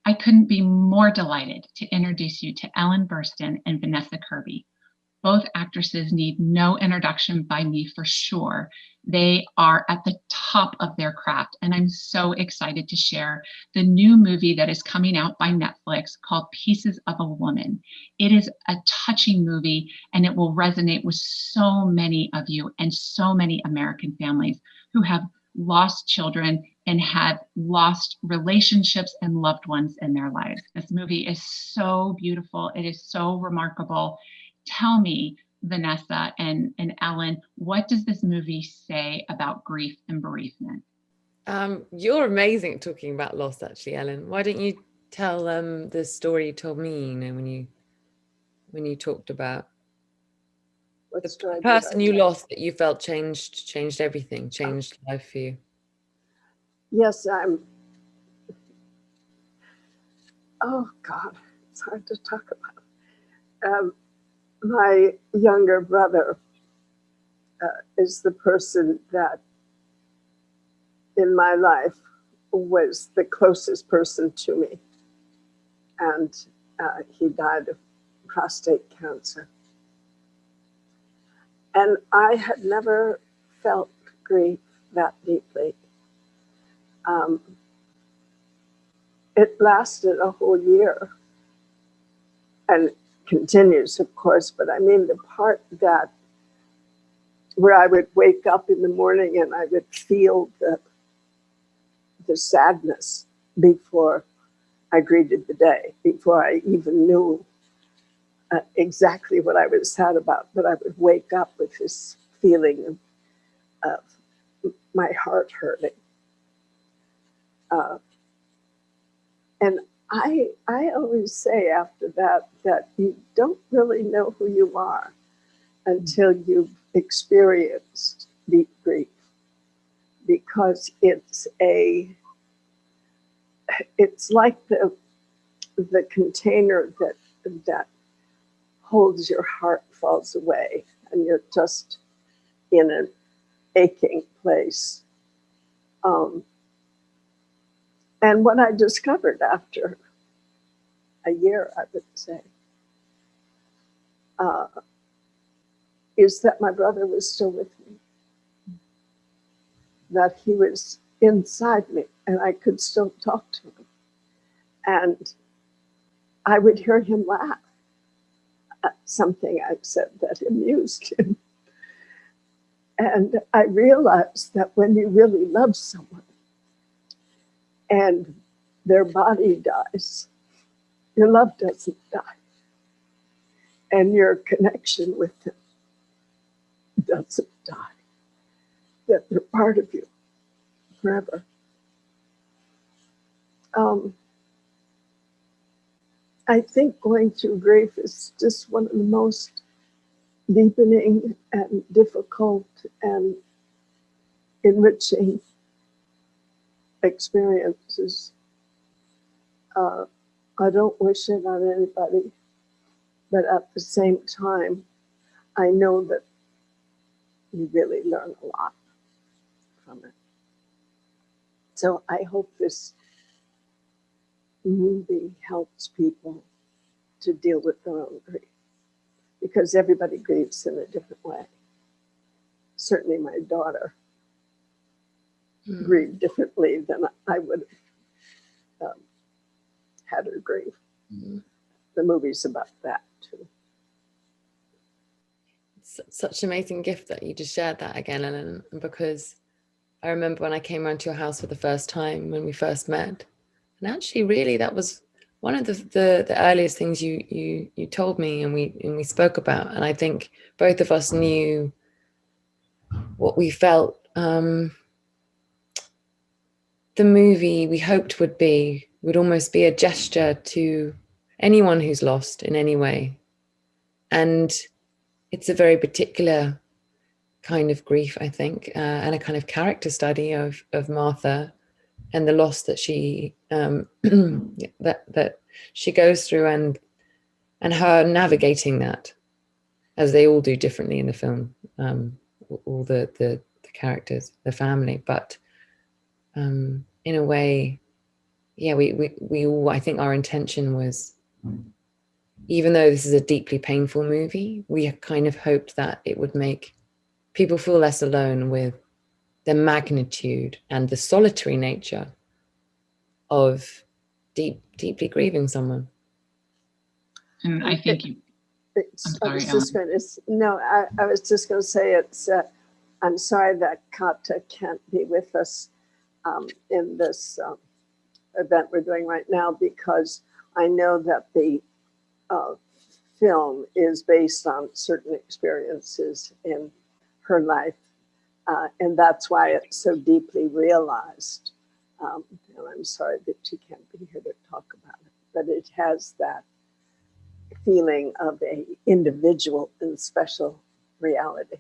I couldn't be more delighted to introduce you to Ellen Burstyn and Vanessa Kirby. Both actresses need no introduction by me for sure. They are at the top of their craft, and I'm so excited to share the new movie that is coming out by Netflix called Pieces of a Woman. It is a touching movie, and it will resonate with so many of you and so many American families who have lost children and have lost relationships and loved ones in their lives. This movie is so beautiful. It is so remarkable. Tell me, Vanessa and Ellen, what does this movie say about grief and bereavement? You're amazing at talking about loss, actually, Ellen. Why don't you tell the story you told me, you know, when you talked about the person you lost that you felt changed everything, changed life for you. Yes, oh God, it's hard to talk about. My younger brother is the person that in my life was the closest person to me. And he died of prostate cancer. And I had never felt grief that deeply. It lasted a whole year and continues, of course, but I mean the part that where I would wake up in the morning and I would feel the sadness before I greeted the day, before I even knew exactly what I was sad about, but I would wake up with this feeling of my heart hurting. And I always say after that you don't really know who you are until you've experienced deep grief, because it's like the container that holds your heart falls away and you're just in an aching place. And what I discovered after a year, I would say, is that my brother was still with me, that he was inside me and I could still talk to him. And I would hear him laugh at something I said that amused him. And I realized that when you really love someone and their body dies, your love doesn't die. And your connection with them doesn't die. That they're part of you forever. I think going through grief is just one of the most deepening and difficult and enriching experiences. I don't wish it on anybody, but at the same time, I know that you really learn a lot from it. So I hope this movie helps people to deal with their own grief, because everybody grieves in a different way. Certainly my daughter grieved differently than I would have had her grieve. The movie's about that too. It's such an amazing gift that you just shared that again, Ellen, because I remember when I came around to your house for the first time when we first met, and actually really that was one of the earliest things you told me and we spoke about, and I think both of us knew what we felt the movie we hoped would almost be a gesture to anyone who's lost in any way. And it's a very particular kind of grief, I think, and a kind of character study of Martha and the loss that she that she goes through, and her navigating that, as they all do differently in the film, all the characters, the family, but in a way yeah, we all, I think our intention was, even though this is a deeply painful movie, we kind of hoped that it would make people feel less alone with the magnitude and the solitary nature of deeply grieving someone. And I think you, I'm I sorry, was just Ellen. going to, no, I was just going to say it's, I'm sorry that Kata can't be with us in this event we're doing right now, because I know that the film is based on certain experiences in her life, and that's why it's so deeply realized. And I'm sorry that she can't be here to talk about it, but it has that feeling of a individual and special reality.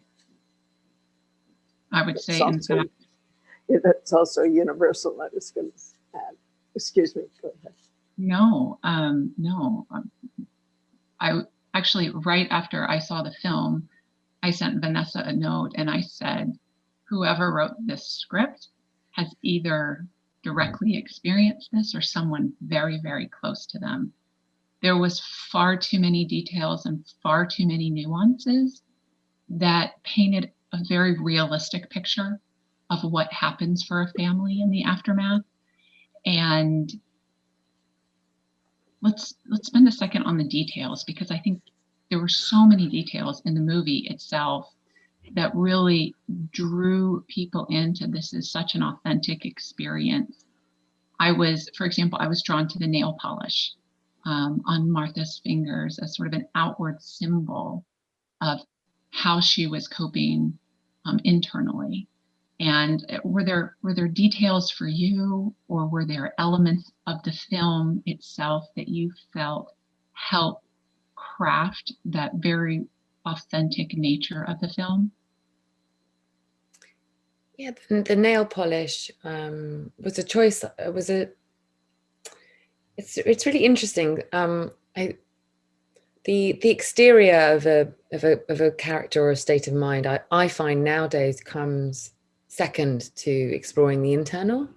I would say, in fact, It's also universal. I was going to add. Excuse me. Go ahead. no. I actually, right after I saw the film, I sent Vanessa a note and I said, whoever wrote this script has either directly experienced this or someone very, very close to them. There was far too many details and far too many nuances that painted a very realistic picture of what happens for a family in the aftermath. And let's spend a second on the details, because I think there were so many details in the movie itself that really drew people into this as such an authentic experience. For example, I was drawn to the nail polish on Martha's fingers as sort of an outward symbol of how she was coping internally. And were there details for you, or were there elements of the film itself that you felt helped craft that very authentic nature of the film? Yeah, the nail polish was a choice. It's really interesting. The exterior of a character or a state of mind, I find nowadays comes second to exploring the internal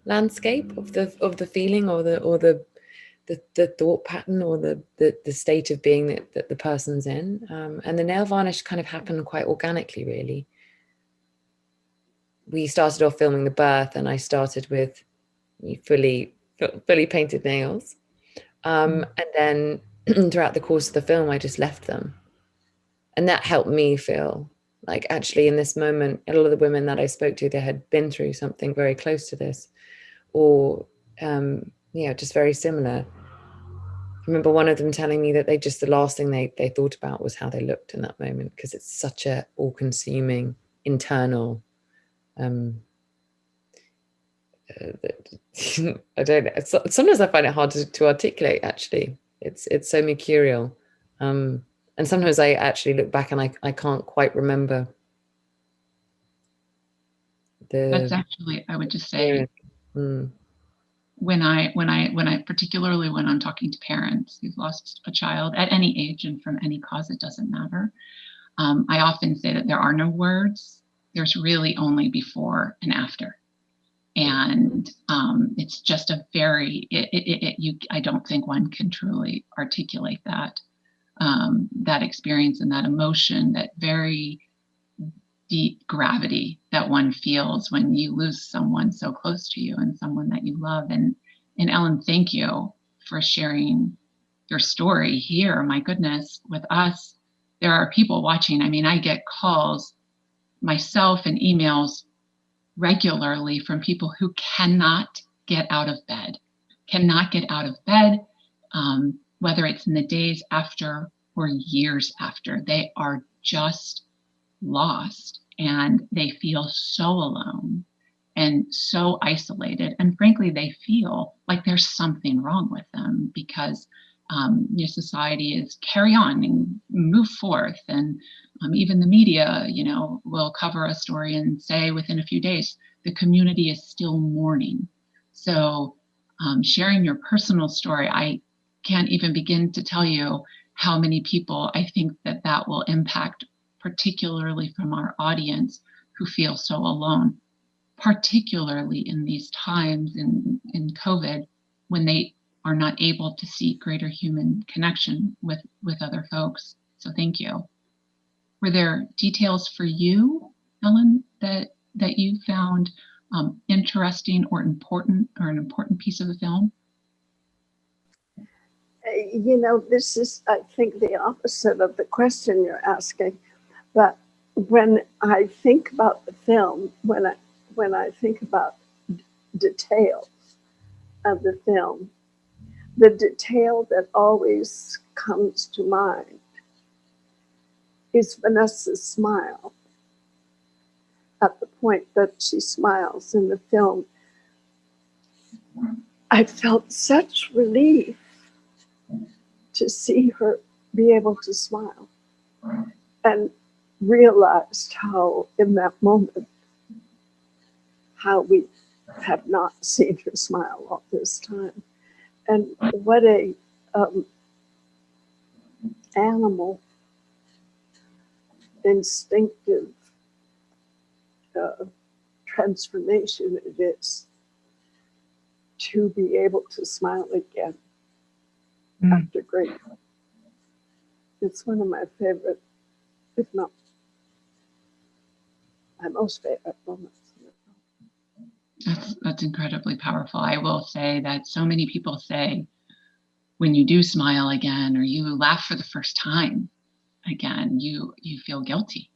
landscape of the feeling or the thought pattern or the state of being that the person's in. And the nail varnish kind of happened quite organically, really. We started off filming the birth, and I started with fully painted nails. And then throughout the course of the film, I just left them. And that helped me feel like, actually, in this moment, a lot of the women that I spoke to, they had been through something very close to this, or, just very similar. I remember one of them telling me that the last thing they thought about was how they looked in that moment, because it's such a all-consuming internal I don't know. Sometimes I find it hard to articulate, actually. It's so mercurial. And sometimes I actually look back and I can't quite remember That's actually, I would just say, Mm. when I particularly when I'm talking to parents who've lost a child at any age and from any cause, it doesn't matter. I often say that there are no words. There's really only before and after. And it's just a very, I don't think one can truly articulate that experience and that emotion, that very deep gravity that one feels when you lose someone so close to you and someone that you love. And Ellen, thank you for sharing your story here. My goodness, with us, there are people watching. I mean, I get calls myself and emails regularly from people who cannot get out of bed, whether it's in the days after or years after. They are just lost, and they feel so alone and so isolated. And frankly, they feel like there's something wrong with them, because your society is carry on and move forth. And even the media, will cover a story and say within a few days, the community is still mourning. So sharing your personal story, I can't even begin to tell you how many people I think that will impact, particularly from our audience who feel so alone, particularly in these times in COVID. when they are not able to see greater human connection with other folks. So thank you. Were there details for you, Ellen, that you found interesting or important, or an important piece of the film? You know, this is, I think, the opposite of the question you're asking. But when I think about the film, when I think about details of the film, the detail that always comes to mind is Vanessa's smile. At the point that she smiles in the film, I felt such relief to see her be able to smile, and realized how, in that moment, how we have not seen her smile all this time. And what a animal, instinctive transformation it is to be able to smile again after grief. It's one of my favorite, if not my most favorite moments. That's incredibly powerful. I will say that so many people say when you do smile again, or you laugh for the first time again, you feel guilty,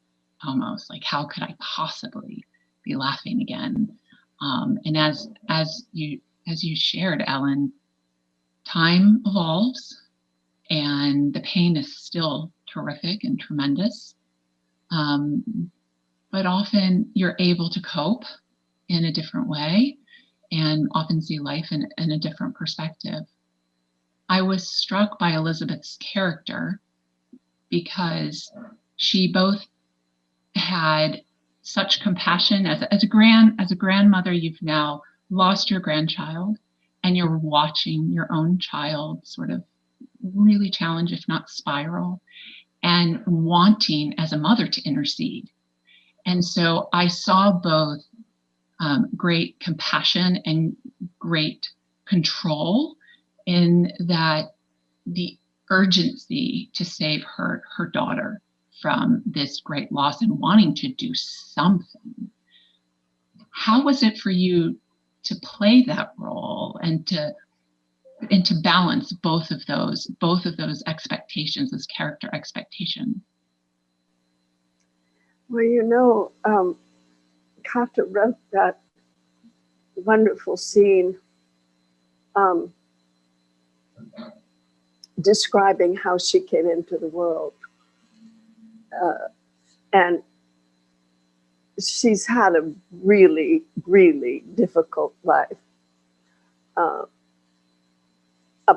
almost like, how could I possibly be laughing again? And as you shared, Ellen, time evolves, and the pain is still terrific and tremendous. But often you're able to cope in a different way, and often see life in a different perspective. I was struck by Elizabeth's character because she both had such compassion as a grandmother. You've now lost your grandchild, and you're watching your own child sort of really challenge, if not spiral, and wanting as a mother to intercede. And so I saw both great compassion and great control in that, the urgency to save her daughter from this great loss and wanting to do something. How was it for you to play that role and to balance both of those expectations, those character expectations? Well, you know, Kata wrote that wonderful scene describing how she came into the world. And she's had a really, really difficult life up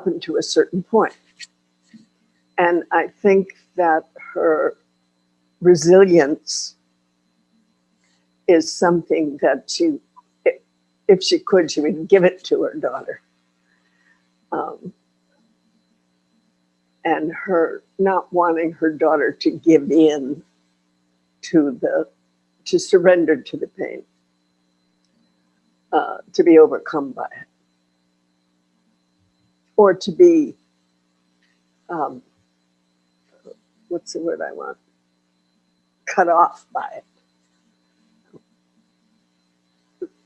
until a certain point. And I think that her resilience is something that she, if she could, she would give it to her daughter. And her not wanting her daughter to give in to surrender to the pain, to be overcome by it, or to be, what's the word I want? Cut off by it.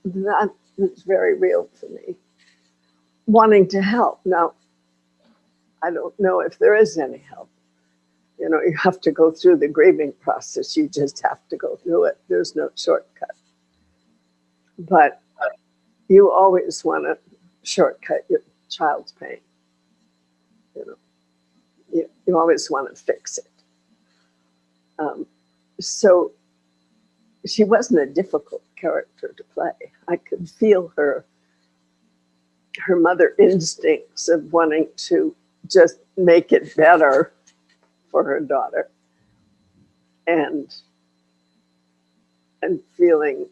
That is very real for me. Wanting to help. Now, I don't know if there is any help. You know, you have to go through the grieving process. You just have to go through it. There's no shortcut. But you always want to shortcut your child's pain. You know, you always want to fix it. So she wasn't a difficult character to play. I could feel her mother instincts of wanting to just make it better for her daughter, and feeling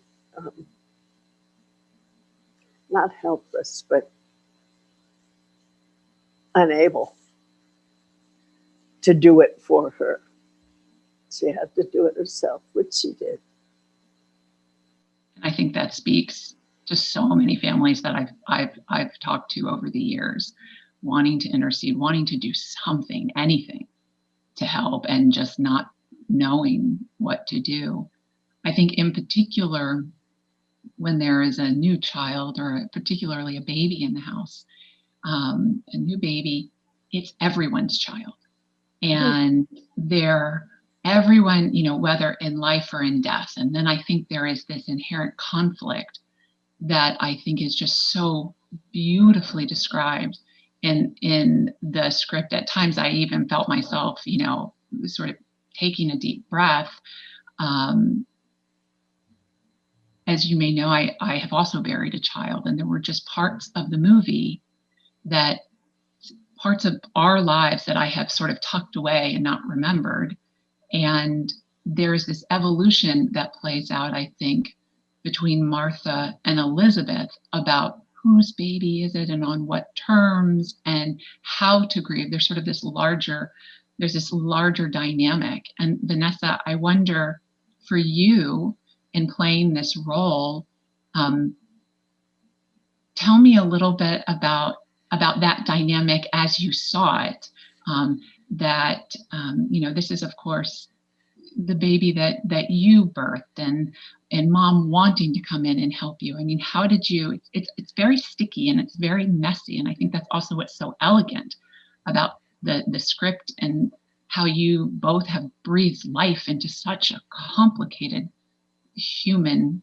not helpless, but unable to do it for her. She had to do it herself, which she did. I think that speaks just so many families that I've talked to over the years, wanting to intercede, wanting to do something, anything to help, and just not knowing what to do. I think in particular, when there is a new child, or particularly a baby in the house, a new baby, it's everyone's child. And they're everyone, whether in life or in death. And then I think there is this inherent conflict that I think is just so beautifully described in the script. At times I even felt myself, sort of taking a deep breath. As you may know, I have also buried a child, and there were just parts of the movie, that parts of our lives that I have sort of tucked away and not remembered. And there's this evolution that plays out, I think, between Martha and Elizabeth about whose baby is it and on what terms and how to grieve. There's sort of this larger dynamic. And Vanessa, I wonder, for you in playing this role, tell me a little bit about that dynamic as you saw it. This is, of course, the baby that you birthed, and mom wanting to come in and help you. I mean, how did you? It's very sticky and it's very messy, and I think that's also what's so elegant about the script, and how you both have breathed life into such a complicated human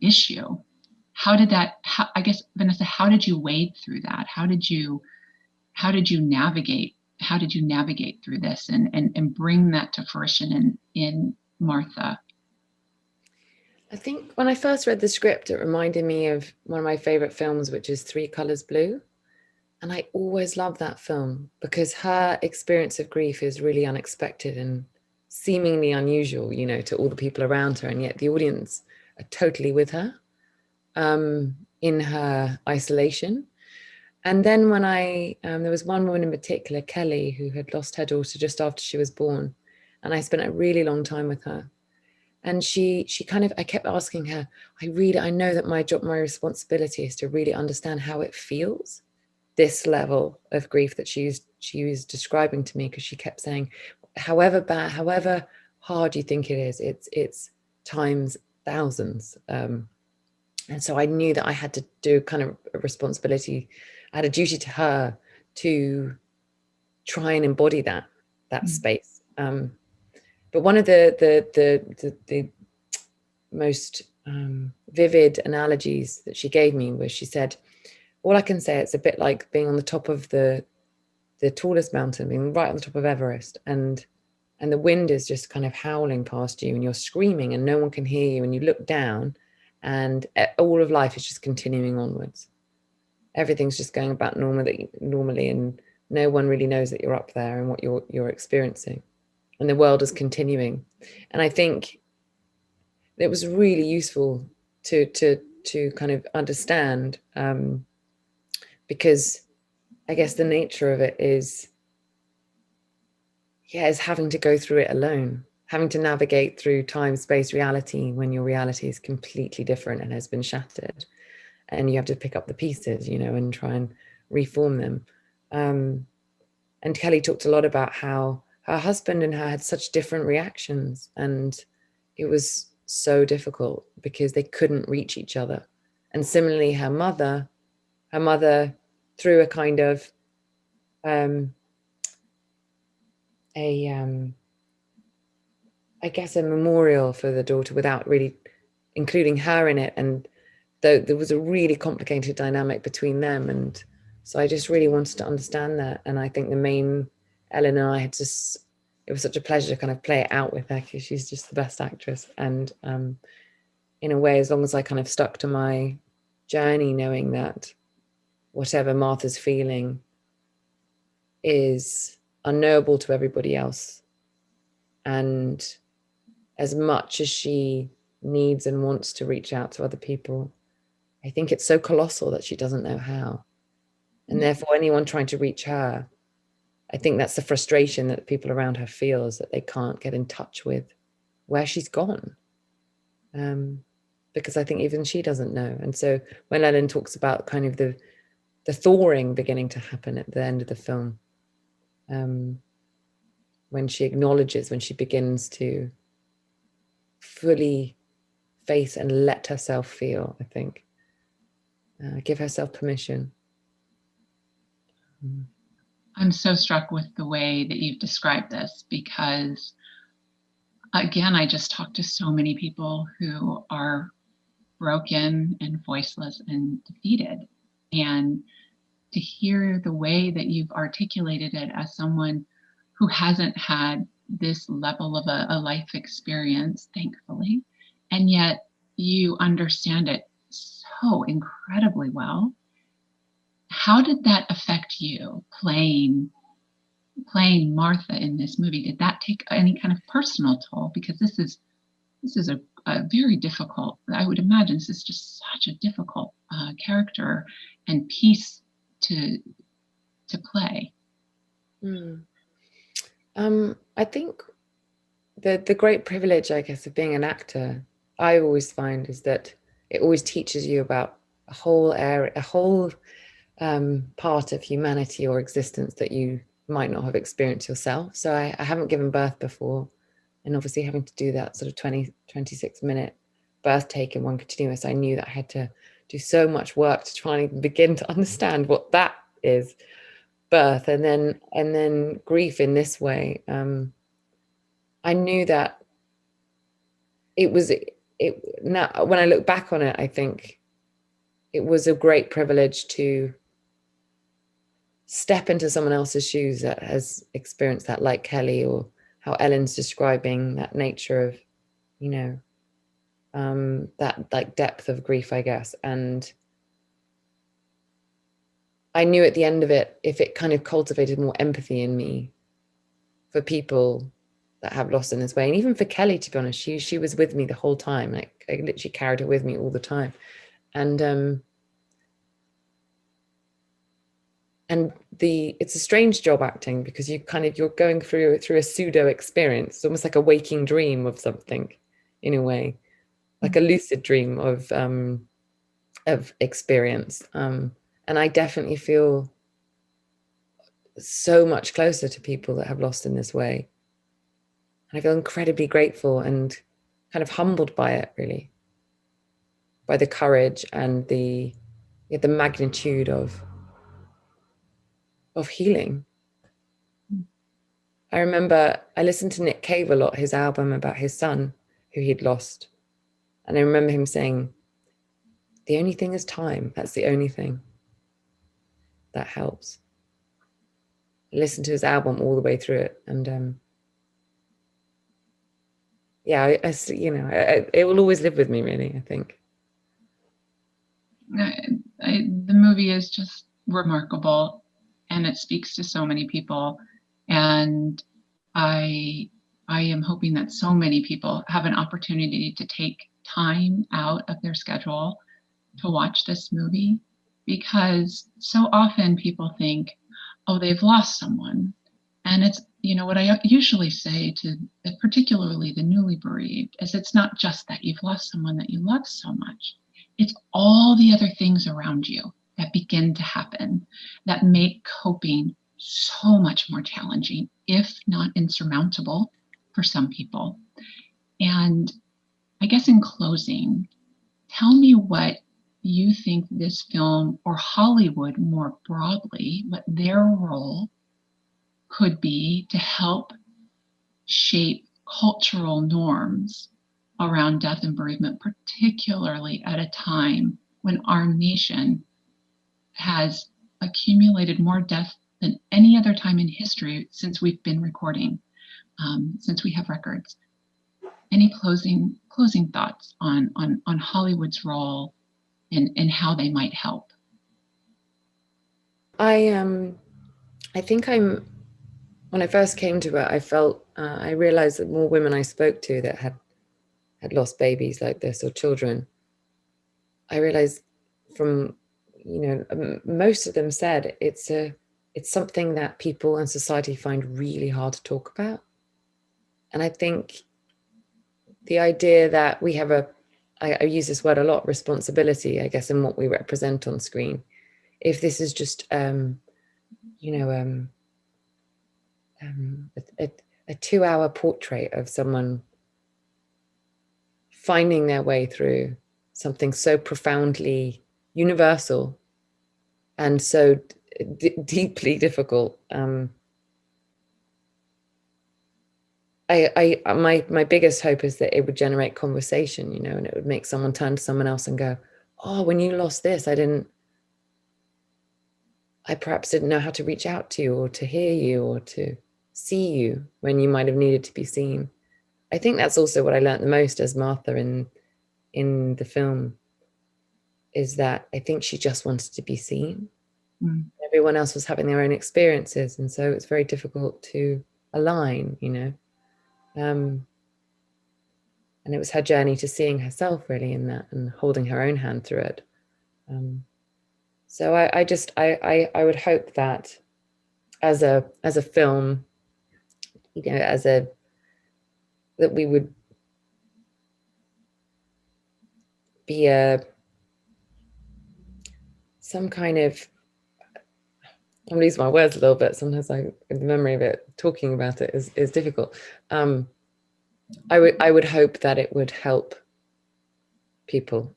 issue. How did that? I guess, Vanessa, how did you wade through that? How did you navigate? How did you navigate through this and bring that to fruition in Martha? I think when I first read the script, it reminded me of one of my favorite films, which is Three Colors Blue. And I always love that film because her experience of grief is really unexpected and seemingly unusual, to all the people around her. And yet the audience are totally with her in her isolation. And then when there was one woman in particular, Kelly, who had lost her daughter just after she was born. And I spent a really long time with her. And she I kept asking her, I know that my job, my responsibility is to really understand how it feels, this level of grief that she was describing to me, because she kept saying, however bad, however hard you think it is, it's times thousands. And so I knew that I had to do kind of a responsibility. I had a duty to her to try and embody that space. But one of the most vivid analogies that she gave me was, she said, all I can say, it's a bit like being on the top of the tallest mountain, being right on the top of Everest, and the wind is just kind of howling past you and you're screaming and no one can hear you, and you look down and all of life is just continuing onwards. Everything's just going about normally, and no one really knows that you're up there and what you're experiencing, and the world is continuing. And I think it was really useful to kind of understand, because I guess the nature of it is having to go through it alone, having to navigate through time, space, reality, when your reality is completely different and has been shattered, and you have to pick up the pieces, and try and reform them. And Kelly talked a lot about how her husband and her had such different reactions, and it was so difficult because they couldn't reach each other. And similarly, her mother through a kind of I guess a memorial for the daughter without really including her in it. And there was a really complicated dynamic between them. And so I just really wanted to understand that. And I think Ellen and I it was such a pleasure to kind of play it out with her, because she's just the best actress. And in a way, as long as I kind of stuck to my journey, knowing that whatever Martha's feeling is unknowable to everybody else, and as much as she needs and wants to reach out to other people, I think it's so colossal that she doesn't know how. And therefore, anyone trying to reach her, I think that's the frustration that people around her feel, is that they can't get in touch with where she's gone. because I think even she doesn't know. And so when Ellen talks about kind of the thawing beginning to happen at the end of the film, when she acknowledges, when she begins to fully face and let herself feel, I think, give herself permission. I'm so struck with the way that you've described this, because again, I just talked to so many people who are broken and voiceless and defeated. And to hear the way that you've articulated it as someone who hasn't had this level of a life experience, thankfully, and yet you understand it so incredibly well. How did that affect you playing Martha in this movie? Did that take any kind of personal toll? Because this is a very difficult, I would imagine this is just such a difficult character and piece to play. I think the great privilege, I guess, of being an actor, I always find, is that it always teaches you about a whole area, a whole part of humanity or existence that you might not have experienced yourself. So I haven't given birth before, and obviously having to do that sort of 26-minute birth take in one continuous, I knew that I had to do so much work to try and even begin to understand what that is, birth, and then grief in this way. I knew that now when I look back on it, I think it was a great privilege to step into someone else's shoes that has experienced that, like Kelly, or how Ellen's describing that nature of, that like depth of grief, I guess. And I knew at the end of it, if it kind of cultivated more empathy in me for people that have lost in this way, and even for Kelly, to be honest, she was with me the whole time. Like, I literally carried her with me all the time. And it's a strange job, acting, because you're going through a pseudo experience. It's almost like a waking dream of something, in a way, like a lucid dream of experience. And I definitely feel so much closer to people that have lost in this way. And I feel incredibly grateful and kind of humbled by it, really, by the courage and the magnitude of healing. I remember I listened to Nick Cave a lot, his album about his son who he'd lost. And I remember him saying, the only thing is time. That's the only thing that helps. I listened to his album all the way through it. And it will always live with me, really, I think. The movie is just remarkable, and it speaks to so many people. And I am hoping that so many people have an opportunity to take time out of their schedule to watch this movie, because so often people think, oh, they've lost someone. And it's, what I usually say to particularly the newly bereaved is, it's not just that you've lost someone that you love so much. It's all the other things around you that begin to happen that make coping so much more challenging, if not insurmountable, for some people. And I guess in closing, tell me what you think this film, or Hollywood more broadly, what their role could be to help shape cultural norms around death and bereavement, particularly at a time when our nation has accumulated more death than any other time in history since we've been recording, since we have records. Any closing thoughts on Hollywood's role and how they might help? I think when I first came to it, I felt I realized that more women I spoke to that had lost babies like this, or children, I realized from, most of them said it's something that people and society find really hard to talk about. And I think the idea that we have I use this word a lot, responsibility, I guess, in what we represent on screen. If this is just, you know, a 2-hour portrait of someone finding their way through something so profoundly universal and so deeply difficult. My biggest hope is that it would generate conversation, you know, and it would make someone turn to someone else and go, oh, when you lost this, I perhaps didn't know how to reach out to you or to hear you or to see you when you might have needed to be seen. I think that's also what I learned the most as Martha in the film, is that I think she just wanted to be seen. Everyone else was having their own experiences, and so it's very difficult to align, you know. And it was her journey to seeing herself really in that and holding her own hand through it. So I would hope that as a film, you know, that we would be some kind of, I'm losing my words a little bit. Sometimes the memory of it, talking about it is difficult. I would hope that it would help people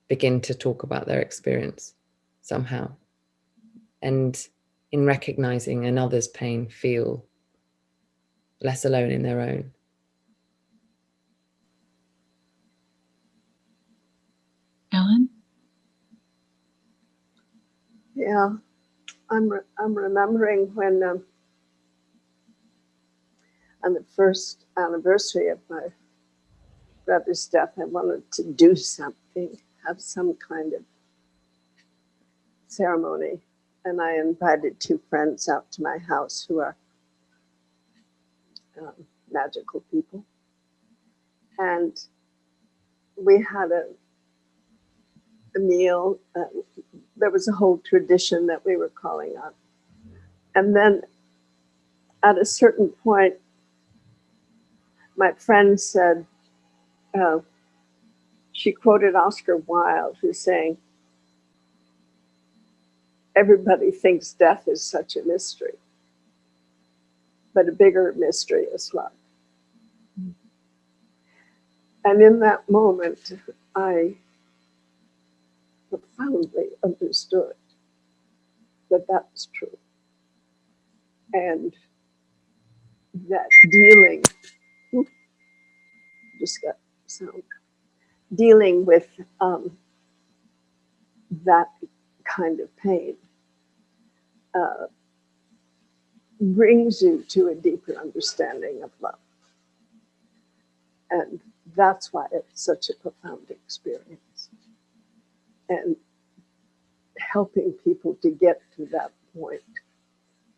begin to talk about their experience somehow, and in recognizing another's pain, feel less alone in their own. Ellen? Yeah, I'm remembering when on the first anniversary of my brother's death, I wanted to do something, have some kind of ceremony, and I invited 2 friends out to my house who are magical people, and we had a meal. There was a whole tradition that we were calling on. And then at a certain point, my friend said, she quoted Oscar Wilde, who's saying, everybody thinks death is such a mystery, but a bigger mystery is love. And in that moment, I profoundly understood that that was true. And that dealing with that kind of pain brings you to a deeper understanding of love. And that's why it's such a profound experience. And helping people to get to that point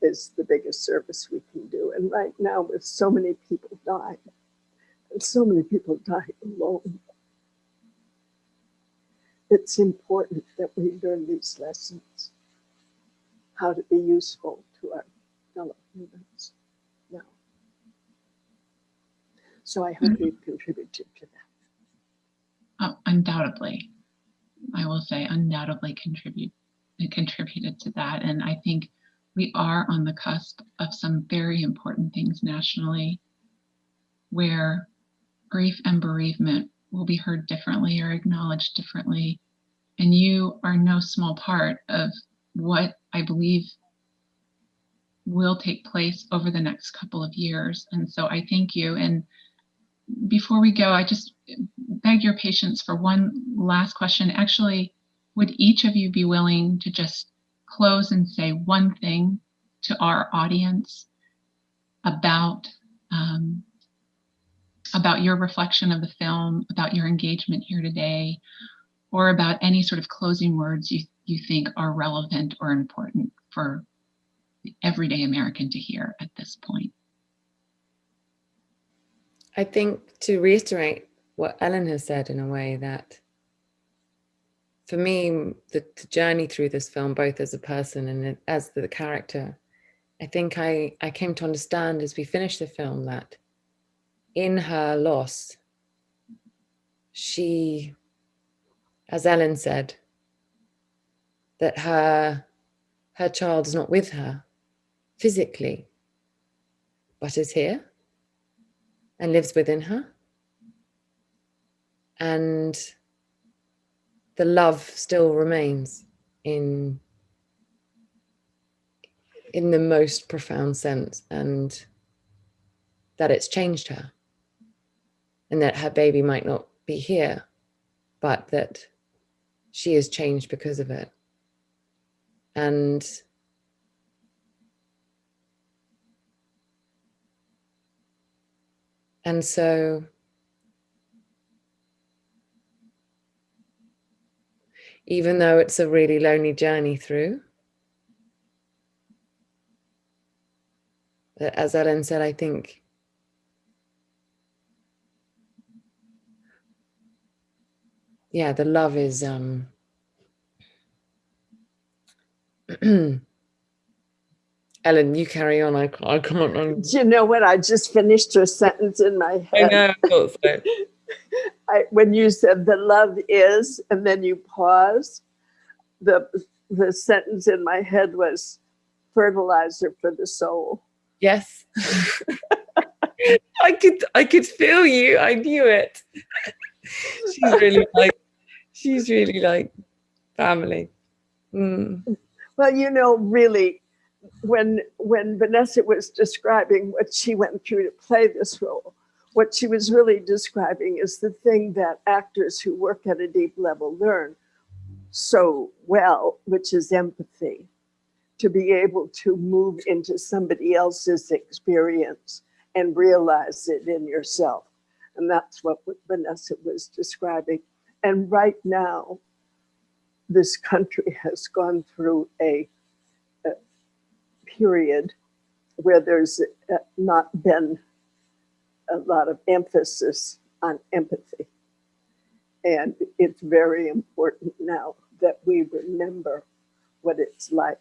is the biggest service we can do. And right now, with so many people dying, and so many people dying alone, it's important that we learn these lessons, how to be useful to our fellow humans now. So I hope we've contributed to that. Undoubtedly. I will say undoubtedly contributed to that. And I think we are on the cusp of some very important things nationally, where grief and bereavement will be heard differently or acknowledged differently. And you are no small part of what I believe will take place over the next couple of years. And so I thank you. And before we go, I just beg your patience for one last question. Actually, would each of you be willing to just close and say one thing to our audience about your reflection of the film, about your engagement here today, or about any sort of closing words you think are relevant or important for the everyday American to hear at this point? I think to reiterate what Ellen has said in a way, that for me, the journey through this film, both as a person and as the character, I think I came to understand as we finished the film that in her loss, she, as Ellen said, that her child is not with her physically, but is here and lives within her. And the love still remains in the most profound sense, and that it's changed her, and that her baby might not be here, but that she is changed because of it. And so even though it's a really lonely journey through, as Ellen said, I think the love is Ellen, you carry on. I can't. Do you know what? I just finished your sentence in my head. I know, I thought so. When you said the love is, and then you paused, the sentence in my head was fertilizer for the soul. Yes. I could feel you. I knew it. She's really like family. Mm. Well, you know, really, when Vanessa was describing what she went through to play this role, what she was really describing is the thing that actors who work at a deep level learn so well, which is empathy, to be able to move into somebody else's experience and realize it in yourself. And that's what Vanessa was describing. And right now, this country has gone through a period where there's not been a lot of emphasis on empathy. And it's very important now that we remember what it's like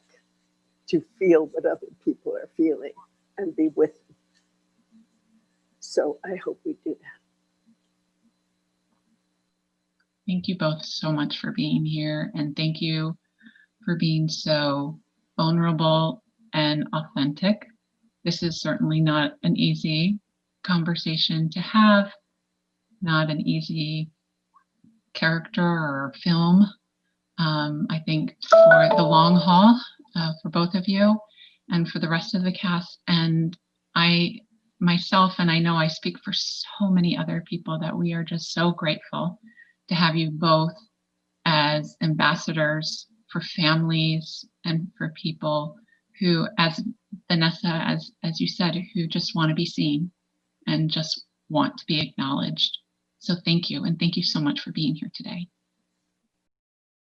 to feel what other people are feeling and be with them. So I hope we do that. Thank you both so much for being here, and thank you for being so vulnerable and authentic. This is certainly not an easy conversation to have, not an easy character or film. I think for the long haul, for both of you and for the rest of the cast, and I myself, and I know I speak for so many other people, that we are just so grateful to have you both as ambassadors for families and for people who, as Vanessa, as you said, who just want to be seen and just want to be acknowledged. So thank you, and thank you so much for being here today.